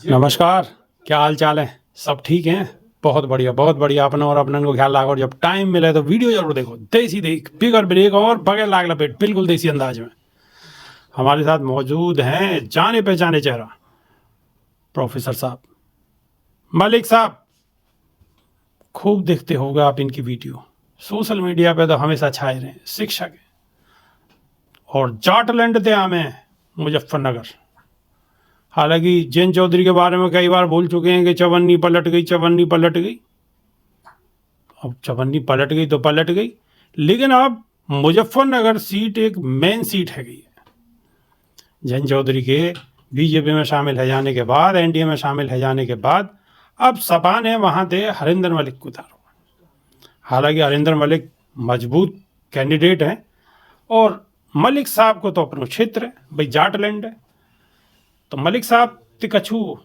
नमस्कार, क्या हाल चाल है? सब ठीक हैं? बहुत बढ़िया। अपना और अपनन को ख्याल रखो और जब टाइम मिले तो वीडियो जरूर देखो। देसी देख बिगर ब्रेक और बगैर लाग लपेट, बिल्कुल देसी अंदाज में। हमारे साथ मौजूद हैं जाने पहचाने चेहरा प्रोफेसर साहब, मलिक साहब। खूब देखते होगे आप इनकी वीडियो, सोशल मीडिया पे तो हमेशा छाए रहे, शिक्षक हैं और जाटलैंड थे हमें मुजफ्फरनगर। हालांकि जैन चौधरी के बारे में कई बार बोल चुके हैं कि चवन्नी पलट गई। अब चवन्नी पलट गई तो पलट गई, लेकिन अब मुजफ्फरनगर सीट एक मेन सीट है गई है। जैन चौधरी के बीजेपी में शामिल है जाने के बाद, एनडीए में शामिल है जाने के बाद, अब सपा ने वहां से हरिंदर मलिक को उतारा। हालांकि हरिंदर मलिक मजबूत कैंडिडेट हैं और मलिक साहब को तो अपना क्षेत्र है भाई, जाटलैंड है। तो मलिक साहब तिकछू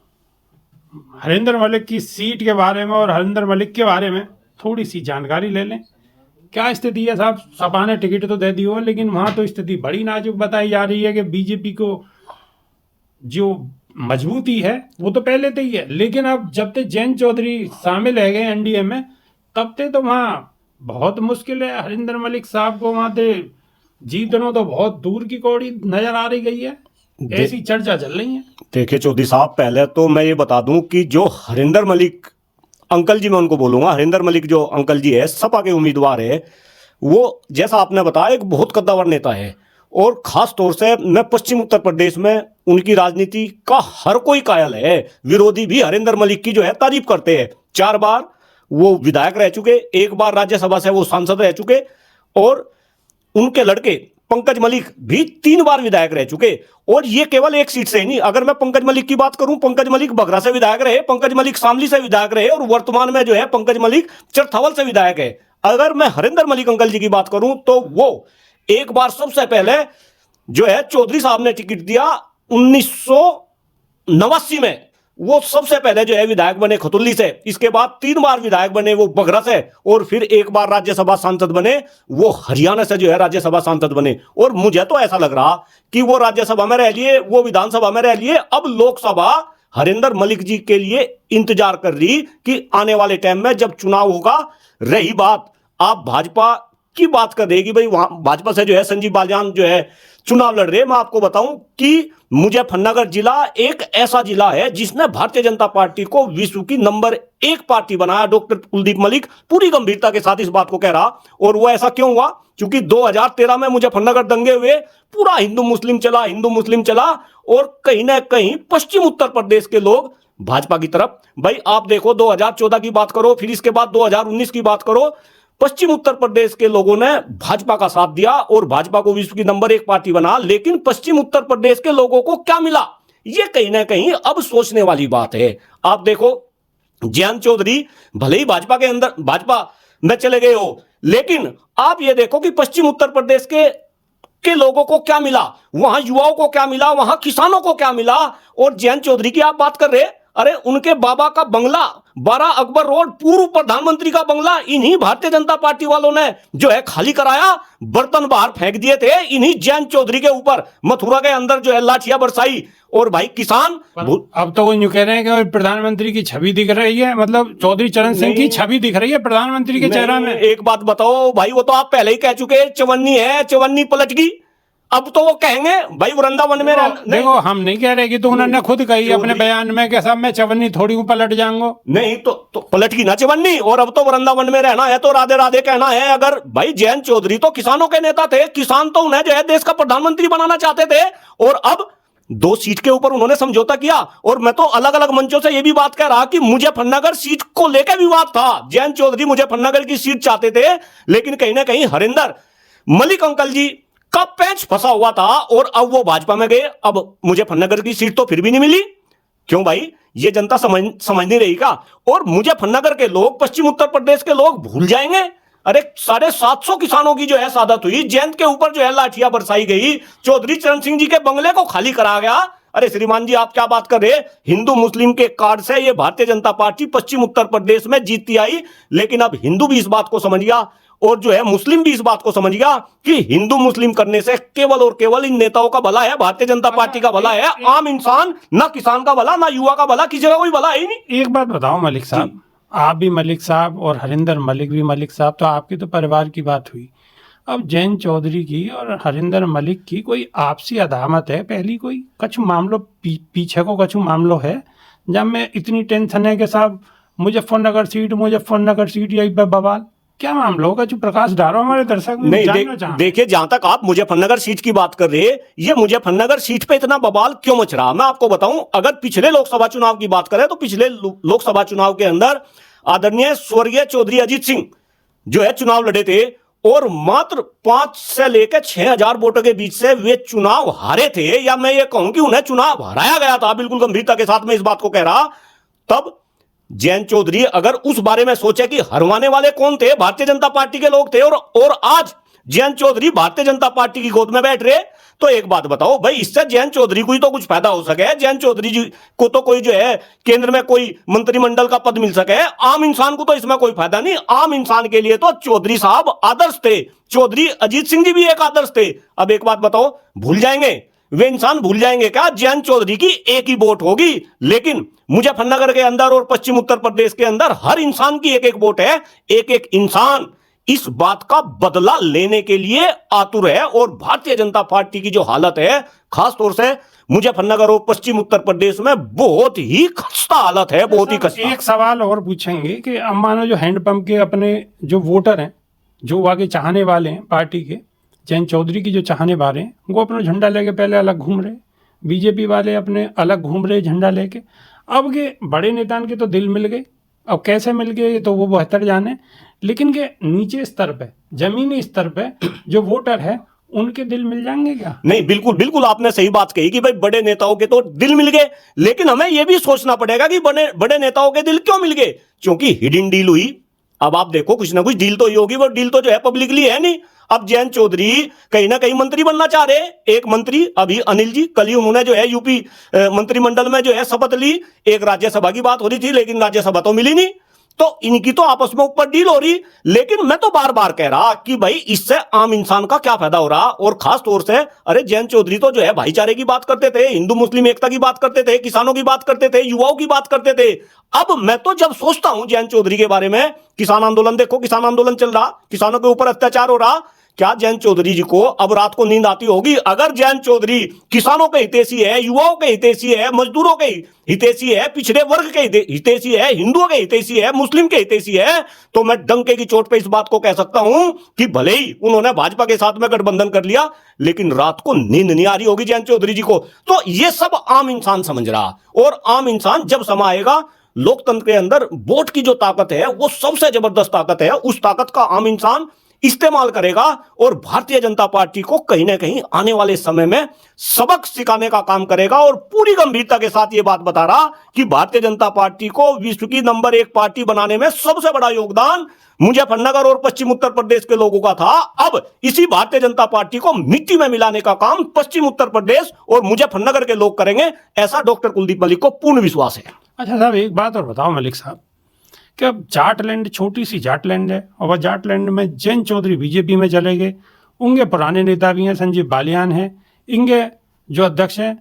हरिंदर मलिक की सीट के बारे में और हरिंदर मलिक के बारे में थोड़ी सी जानकारी ले लें। क्या स्थिति है साहब? सपा ने टिकट तो दे दी हो, लेकिन वहां तो स्थिति बड़ी नाजुक बताई जा रही है कि बीजेपी को जो मजबूती है वो तो पहले से ही है, लेकिन अब जब तक जैन चौधरी शामिल है गए एनडीए में, तब तक तो वहां बहुत मुश्किल है हरिंदर मलिक साहब को वहां से जीतना तो बहुत दूर की कौड़ी नजर आ रही गई है। ऐसी चर्चा चल रही है। देखिए चौधरी साहब, पहले तो मैं ये बता दूं कि जो हरिंदर मलिक अंकल जी, मैं उनको बोलूंगा, हरिंदर मलिक जो अंकल जी है, सपा के उम्मीदवार है, वो जैसा आपने बताया एक बहुत कद्दावर नेता है। और खास तौर से मैं पश्चिम उत्तर प्रदेश में उनकी राजनीति का हर कोई कायल है। विरोधी भी हरिंदर मलिक की जो है तारीफ करते हैं। 4 बार वो विधायक रह चुके, 1 बार राज्यसभा से वो सांसद रह चुके, और उनके लड़के पंकज मलिक भी 3 बार विधायक रह चुके। और ये केवल एक सीट से ही नहीं, अगर मैं पंकज मलिक की बात करूं, पंकज मलिक बघरा से विधायक रहे, पंकज मलिक शामली से विधायक रहे, और वर्तमान में जो है पंकज मलिक चरथावल से विधायक है। अगर मैं हरिंदर मलिक अंकल जी की बात करूं तो वो एक बार सबसे पहले जो है चौधरी साहब ने टिकट दिया 1989 में, वो सबसे पहले जो है विधायक बने खतुल्ली से। इसके बाद 3 बार विधायक बने वो बघरा से, और फिर 1 बार राज्यसभा सांसद बने वो हरियाणा से जो है राज्यसभा सांसद बने। और मुझे तो ऐसा लग रहा कि वो राज्यसभा में रह लिए, वो विधानसभा में रह लिए, अब लोकसभा हरिंदर मलिक जी के लिए इंतजार कर रही कि आने वाले टाइम में जब चुनाव होगा। रही बात आप भाजपा की बात कर रहे कि भाई वहां भाजपा से जो है संजीव बालियान जो है चुनाव लड़ रहे, मैं आपको बताऊं कि मुजफ्फरनगर जिला एक ऐसा जिला है जिसने भारतीय जनता पार्टी को विश्व की नंबर 1 पार्टी बनाया। डॉक्टर कुलदीप मलिक पूरी गंभीरता के साथ इस बात को कह रहा, और वो ऐसा क्यों हुआ? क्योंकि 2013 में मुजफ्फरनगर दंगे हुए, पूरा हिंदू मुस्लिम चला, और कहीं ना कहीं पश्चिम उत्तर प्रदेश के लोग भाजपा की तरफ। भाई आप देखो, 2014 की बात करो, फिर इसके बाद 2019 की बात करो, पश्चिम उत्तर प्रदेश के लोगों ने भाजपा का साथ दिया और भाजपा को विश्व की नंबर 1 पार्टी बना। लेकिन पश्चिम उत्तर प्रदेश के लोगों को क्या मिला, यह कहीं ना कहीं अब सोचने वाली बात है। आप देखो, जैन चौधरी भले ही भाजपा में चले गए हो, लेकिन आप ये देखो कि पश्चिम उत्तर प्रदेश के लोगों को क्या मिला, वहां युवाओं को क्या मिला, वहां किसानों को क्या मिला। और जैन चौधरी की आप बात कर रहे, अरे उनके बाबा का बंगला 12 अकबर रोड, पूर्व प्रधानमंत्री का बंगला इन्हीं भारतीय जनता पार्टी वालों ने जो है खाली कराया, बर्तन बाहर फेंक दिए थे इन्हीं जैन चौधरी के ऊपर, मथुरा के अंदर जो है लाठियां बरसाई। और भाई किसान अब तो यूं कह रहे हैं कि प्रधानमंत्री की छवि दिख रही है, मतलब चौधरी चरण सिंह की छवि दिख रही है प्रधानमंत्री के चेहरा में। एक बात बताओ भाई, वो तो आप पहले ही कह चुके चवन्नी है, चवन्नी पलट गई। अब तो वो कहेंगे भाई वृंदावन में देखो, हम नहीं कह रहे कि तो उन्होंने खुद कही अपने बयान में कि सब मैं चवन्नी थोड़ी हूं पलट जाऊंगा। नहीं तो पलट गई ना चवन्नी, और अब तो वृंदावन में रहना है तो राधे राधे कहना है। अगर भाई जैन चौधरी तो किसानों के नेता थे, किसान तो उन्हें जो है देश का प्रधानमंत्री बनाना चाहते थे, और अब 2 सीट के ऊपर उन्होंने समझौता किया। और मैं तो अलग अलग मंचों से यह भी बात कह रहा कि मुजफ्फरनगर सीट को लेकर विवाद था। जैन चौधरी मुजफ्फरनगर की सीट चाहते थे, लेकिन कहीं ना कहीं हरिंदर मलिक अंकल जी का पैंच फंसा हुआ था, और अब वो भाजपा में गए। अब मुजफ्फरनगर की सीट तो फिर भी नहीं मिली। क्यों भाई, ये जनता समझ नहीं रही का? और मुजफ्फरनगर के लोग, पश्चिम उत्तर प्रदेश के लोग भूल जाएंगे? अरे 750 किसानों की जो है सादत हुई, जैन के ऊपर जो है लाठियां बरसाई गई, चौधरी चरण सिंह जी के बंगले को खाली करा गया। अरे श्रीमान जी, आप क्या बात कर रहे? हिंदू मुस्लिम के कार्ड से ये भारतीय जनता पार्टी पश्चिम उत्तर प्रदेश में जीतती आई, लेकिन अब हिंदू भी इस बात को समझ गया। और जो है मुस्लिम भी इस बात को समझ गया कि हिंदू मुस्लिम करने से केवल और केवल इन नेताओं का भला है, भारतीय जनता पार्टी का भला है। आम इंसान, ना किसान का भला, ना युवा का भला, किसी का कोई भला है ही नहीं। एक बात बताओ मलिक साहब, आप भी मलिक साहब और हरिंदर मलिक भी मलिक साहब, तो आपकी तो परिवार की बात हुई। अब जयंत चौधरी की और हरिंदर मलिक की कोई आपसी अदामत है पहली, कोई कछु मामलो पीछे को कछु मामलो है जब में इतनी टेंशन है कि साहब मुजफ्फरनगर सीट यही पे बवाल, क्या मामला होगा? जो प्रकाश डालो हमारे दर्शक भी नहीं जानना चाहें। देखिए, जहां तक आप मुजफ्फरनगर सीट की बात कर रहे हैं, ये मुजफ्फरनगर सीट पे इतना बवाल क्यों मच रहा, मैं आपको बताऊं। अगर पिछले लोकसभा चुनाव की बात करें तो पिछले लोकसभा चुनाव के अंदर आदरणीय स्वर्गीय चौधरी अजीत सिंह जो है चुनाव लड़े थे और मात्र 5 से लेकर 6,000 वोटों के बीच से वे चुनाव हारे थे, या मैं ये कहूं कि उन्हें चुनाव हराया गया था। बिल्कुल गंभीरता के साथ मैं इस बात को कह रहा। तब जयंत चौधरी अगर उस बारे में सोचे कि हरवाने वाले कौन थे, भारतीय जनता पार्टी के लोग थे, और आज जयंत चौधरी भारतीय जनता पार्टी की गोद में बैठ रहे, तो एक बात बताओ भाई, इससे जयंत चौधरी को ही तो कुछ फायदा हो सके। जयंत चौधरी जी को तो कोई जो है केंद्र में कोई मंत्रिमंडल का पद मिल सके, आम इंसान को तो इसमें कोई फायदा नहीं। आम इंसान के लिए तो चौधरी साहब आदर्श थे, चौधरी अजीत सिंह जी भी एक आदर्श थे। अब एक बात बताओ, भूल जाएंगे वे इंसान, भूल जाएंगे क्या जयंत चौधरी की एक ही वोट होगी, लेकिन मुजफ्फरनगर के अंदर और पश्चिम उत्तर प्रदेश के अंदर हर इंसान की एक एक वोट है। एक एक इंसान इस बात का बदला लेने के लिए आतुर है, और भारतीय जनता पार्टी की जो हालत है खासतौर से मुजफ्फरनगर और पश्चिम उत्तर प्रदेश में बहुत ही खस्ता हालत है, बहुत ही खस्ता। एक सवाल और पूछेंगे कि अब मानो जो हैंडपंप के अपने जो वोटर हैं, जो आगे चाहने वाले हैं पार्टी के, जयंत चौधरी की जो चाहने वाले हैं, वो अपना झंडा लेके पहले अलग घूम रहे, बीजेपी वाले अपने अलग घूम रहे झंडा लेके। अब के बड़े नेताओं के तो दिल मिल गए, अब कैसे मिल गए तो वो बेहतर जाने, लेकिन के नीचे स्तर पे, जमीनी स्तर पे जो वोटर है उनके दिल मिल जाएंगे क्या? नहीं, बिल्कुल बिल्कुल आपने सही बात कही कि भाई बड़े नेताओं के तो दिल मिल गए, लेकिन हमें यह भी सोचना पड़ेगा कि बड़े नेताओं के दिल क्यों मिल गए, क्योंकि हिडन डील हुई। अब आप देखो कुछ ना कुछ डील तो ही होगी, वो डील तो जो है पब्लिकली है नहीं। अब जयंत चौधरी कहीं ना कहीं मंत्री बनना चाह रहे हैं। एक मंत्री अभी अनिल जी, कल ही उन्होंने जो है यूपी मंत्रिमंडल में जो है शपथ ली। एक राज्यसभा की बात हो रही थी, लेकिन राज्यसभा तो मिली नहीं, तो इनकी तो आपस में ऊपर डील हो रही। लेकिन मैं तो बार बार कह रहा कि भाई इससे आम इंसान का क्या फायदा हो रहा, और खास तौर से अरे जयंत चौधरी तो जो है भाईचारे की बात करते थे, हिंदू मुस्लिम एकता की बात करते थे, किसानों की बात करते थे, युवाओं की बात करते थे। अब मैं तो जब सोचता हूं जयंत चौधरी के बारे में, किसान आंदोलन देखो, किसान आंदोलन चल रहा, किसानों के ऊपर अत्याचार हो रहा, क्या जयंत चौधरी जी को अब रात को नींद आती होगी? अगर जयंत चौधरी किसानों के हितैषी है, युवाओं के हितैषी है, मजदूरों के हितैषी है, पिछड़े वर्ग के हितैषी है, हिंदुओं के हितैषी है, मुस्लिम के हितैषी है, तो मैं डंके की चोट पे इस बात को कह सकता हूं कि भले ही उन्होंने भाजपा के साथ में गठबंधन कर लिया, लेकिन रात को नींद नहीं आ रही होगी जयंत चौधरी जी को। तो ये सब आम इंसान समझ रहा, और आम इंसान जब समाएगा, लोकतंत्र के अंदर वोट की जो ताकत है वो सबसे जबरदस्त ताकत है, उस ताकत का आम इंसान इस्तेमाल करेगा, और भारतीय जनता पार्टी को कहीं ना कहीं आने वाले समय में सबक सिखाने का काम करेगा। और पूरी गंभीरता के साथ यह बात बता रहा कि भारतीय जनता पार्टी को विश्व की नंबर 1 पार्टी बनाने में सबसे बड़ा योगदान मुजफ्फरनगर और पश्चिम उत्तर प्रदेश के लोगों का था। अब इसी भारतीय जनता पार्टी को मिट्टी में मिलाने का काम पश्चिम उत्तर प्रदेश और मुजफ्फरनगर के लोग करेंगे, ऐसा डॉक्टर कुलदीप मलिक को पूर्ण विश्वास है। अच्छा साहब, एक बात और बताओ मलिक साहब, कि जाटलैंड छोटी सी जाटलैंड है, और वह जाटलैंड में जयंत चौधरी बीजेपी में चले गए, उनके पुराने नेता भी हैं, संजीव बालियान हैं, इनके जो अध्यक्ष हैं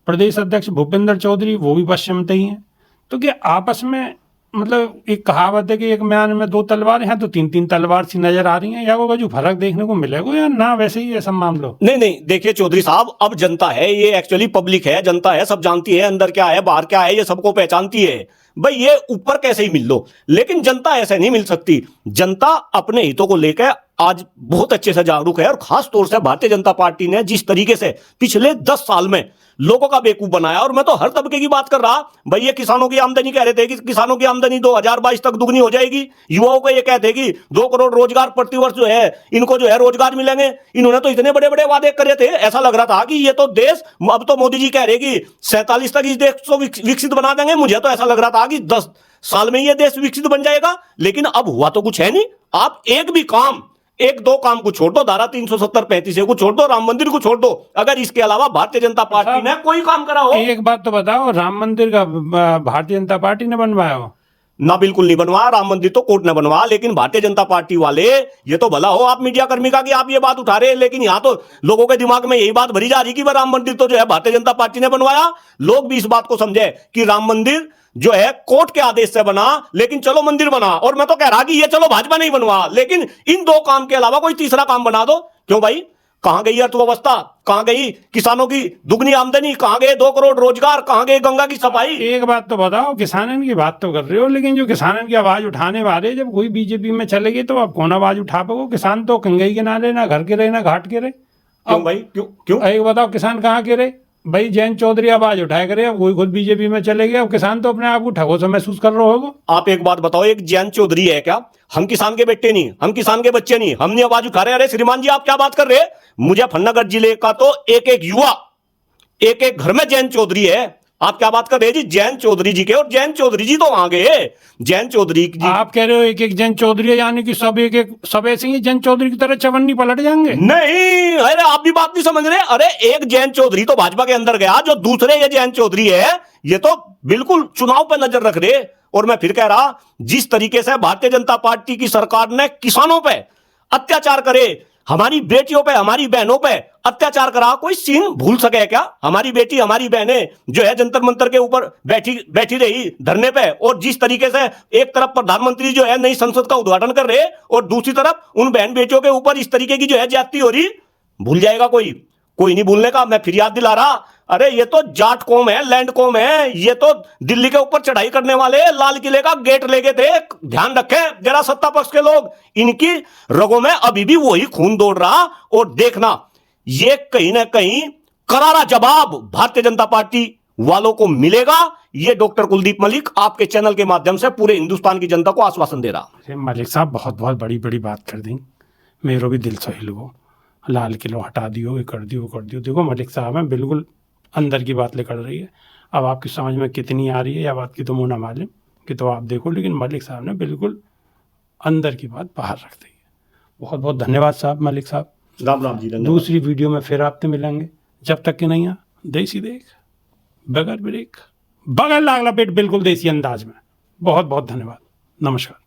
प्रदेश अध्यक्ष भूपेंद्र चौधरी, वो भी पश्चिमते ही हैं। तो क्या आपस में मतलब एक कहावत है कि एक म्यान में 2 तलवार हैं, तो 3-3 तलवार सी नजर आ रही हैं, या वो जो फर्क देखने को मिलेगा या ना वैसे ही है सब मामलो? नहीं, देखिए चौधरी साहब, अब जनता है, ये एक्चुअली पब्लिक है, जनता है, सब जानती है अंदर क्या है बाहर क्या है, ये सबको पहचानती है। भाई ये ऊपर कैसे ही मिल लो, लेकिन जनता ऐसे नहीं मिल सकती। जनता अपने हितों को लेकर आज बहुत अच्छे से जागरूक है, और खास तौर से भारतीय जनता पार्टी ने जिस तरीके से पिछले 10 साल में लोगों का बेवकूफ बनाया, और मैं तो हर तबके की बात कर रहा। भाई ये किसानों की आमदनी कह रहे थे कि किसानों की आमदनी 2022 तक दुगनी हो जाएगी, युवाओं को ये कहते कि 2 करोड़ रोजगार प्रतिवर्ष जो है इनको जो है रोजगार मिलेंगे। इन्होंने तो इतने बड़े बड़े वादे करे थे, ऐसा लग रहा था कि ये तो देश, अब तो मोदी जी कह रहे कि 47 तक इस देश को विकसित बना देंगे। मुझे तो ऐसा लग रहा था कि 10 साल में ये देश विकसित बन जाएगा, लेकिन अब हुआ तो कुछ है नहीं। आप एक दो काम को छोड़ दो, धारा 370-35 को छोड़ दो, राम मंदिर को छोड़ दो, अगर इसके अलावा भारतीय जनता पार्टी ने कोई काम करा हो। एक बात तो बताओ, राम मंदिर का भारतीय जनता पार्टी ने बनवाया हो? ना बिल्कुल नहीं बनवाया, राम मंदिर तो कोर्ट ने बनवाया, लेकिन भारतीय जनता पार्टी वाले, ये तो भला हो आप मीडिया कर्मी का कि आप ये बात उठा रहे हैं, लेकिन यहां तो लोगों के दिमाग में यही बात भरी जा रही कि वह राम मंदिर तो जो है भारतीय जनता पार्टी ने बनवाया। लोग भी इस बात को समझे कि राम मंदिर जो है कोर्ट के आदेश से बना, लेकिन चलो मंदिर बना। और मैं तो कह रहा कि ये चलो भाजपा नहीं बनवा, लेकिन इन दो काम के अलावा कोई तीसरा काम बना दो। क्यों भाई, कहां गई अर्थव्यवस्था, कहां गई किसानों की दुगनी आमदनी, कहां गए 2 करोड़ रोजगार, कहां गए गंगा की सफाई? एक बात तो बताओ, किसानन की बात तो कर रहे हो, लेकिन जो किसानन की आवाज उठाने वाले जब कोई बीजेपी में चले गए तो अब कौन आवाज उठा पाओ? किसान तो कंगई के नाले, ना घर के रहे ना घाट के रहे। क्यों भाई, क्यों क्यों? एक बताओ, किसान कहाँ के रहे भाई? जयंत चौधरी आवाज उठाए करे, अब कोई खुद बीजेपी में चले गए, अब किसान तो अपने आप को ठगो से महसूस कर रहे होगा। आप एक बात बताओ, एक जयंत चौधरी है क्या? हम किसान के बेटे नहीं, हम किसान के बच्चे नहीं, हम नहीं आवाज उठा रहे? अरे श्रीमान जी, आप क्या बात कर रहे हैं? मुजफ्फरनगर जिले का तो एक एक युवा, एक एक घर में जयंत चौधरी है। आप क्या बात कर रहे हैं जी जयंत चौधरी जी के? और जयंत चौधरी जी तो वहां गए, जयंत चौधरी जी। आप कह रहे हो एक एक जयंत चौधरी है, यानी कि सब एक एक सब ऐसे ही जयंत चौधरी की तरह चवन्नी पलट जाएंगे? नहीं, अरे आप भी बात नहीं समझ रहे। अरे एक जयंत चौधरी तो भाजपा के अंदर गया, जो दूसरे ये जयंत चौधरी है ये तो बिल्कुल चुनाव पर नजर रख रहे। और मैं फिर कह रहा, जिस तरीके से भारतीय जनता पार्टी की सरकार ने किसानों पे अत्याचार करे, हमारी बेटियों पे, हमारी बहनों पे अत्याचार करा, कोई सीन भूल सके क्या? हमारी बेटी, हमारी बहनें जो है जंतर मंतर के ऊपर बैठी रही धरने पे, और जिस तरीके से एक तरफ प्रधानमंत्री जो है नई संसद का उद्घाटन कर रहे और दूसरी तरफ उन बहन बेटियों के ऊपर इस तरीके की जो है ज्यादती हो रही, भूल जाएगा कोई? कोई नहीं भूलने का। मैं फिर याद दिला रहा, अरे ये तो जाट कौम है, लैंड कौम है, ये तो दिल्ली के ऊपर चढ़ाई करने वाले लाल किले का गेट ले गए थे। ध्यान रखें जरा सत्ता पक्ष के लोग, इनकी रगों में अभी भी वही खून दौड़ रहा। और देखना, ये कहीं ना कहीं करारा जवाब भारतीय जनता पार्टी वालों को मिलेगा। ये डॉक्टर कुलदीप मलिक आपके चैनल के माध्यम से पूरे हिंदुस्तान की जनता को आश्वासन दे रहा। अरे मलिक साहब, बहुत बहुत बड़ी बड़ी बात कर दी, मेरो भी दिल सहिल हो। लाल किलो हटा दियो, ये कर दियो, कर दियो। देखो मलिक साहब हैं, बिल्कुल अंदर की बात निकल रही है। अब आपकी समझ में कितनी आ रही है या बात की तो मुँह ना मालूम कि तो आप देखो, लेकिन मलिक साहब ने बिल्कुल अंदर की बात बाहर रख दी है। बहुत बहुत धन्यवाद साहब, मलिक साहब। राम राम जी, धन्यवाद। दूसरी वीडियो में फिर आपसे मिलेंगे, जब तक कि नहीं आ देसी देख बगैर ब्रेक बगैर लागला पेट, बिल्कुल देसी अंदाज में। बहुत बहुत धन्यवाद, नमस्कार।